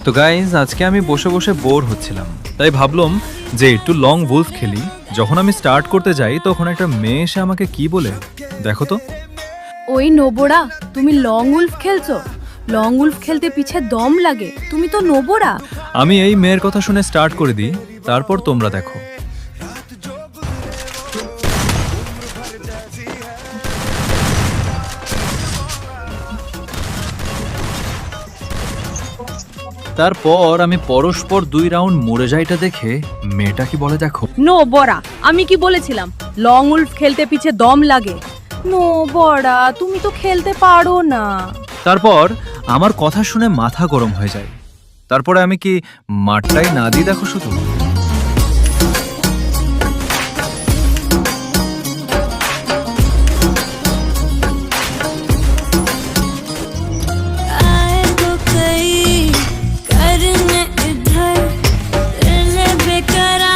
তো গাইজ আজকে আমি বসে বসে বোর হচ্ছিলাম, তাই ভাবলাম যে একটু লং উলফ খেলি। যখন আমি স্টার্ট করতে যাই তখন একটা মেয়ে এসে আমাকে কি বলে দেখো তো। ওই নোবরা, তুমি লং উলফ খেলছো? লং উলফ খেলতে পিছে দম লাগে, তুমি তো নোবরা। আমি এই মেয়ের কথা শুনে স্টার্ট করে দিই, তারপর তোমরা দেখো। তারপর আমি পরস্পর 2 রাউন্ড মরে যাইটা দেখে মেয়েটা কি বলে দেখো। নোবরা, আমি কি বলেছিলাম লং উলফ খেলতে পিছে দম লাগে? নোবরা, তুমি তো খেলতে পারো না। তারপর আমার কথা শুনে মাথা গরম হয়ে যায়। তারপরে আমি কি মাঠটাই না দিই দেখো শুধু।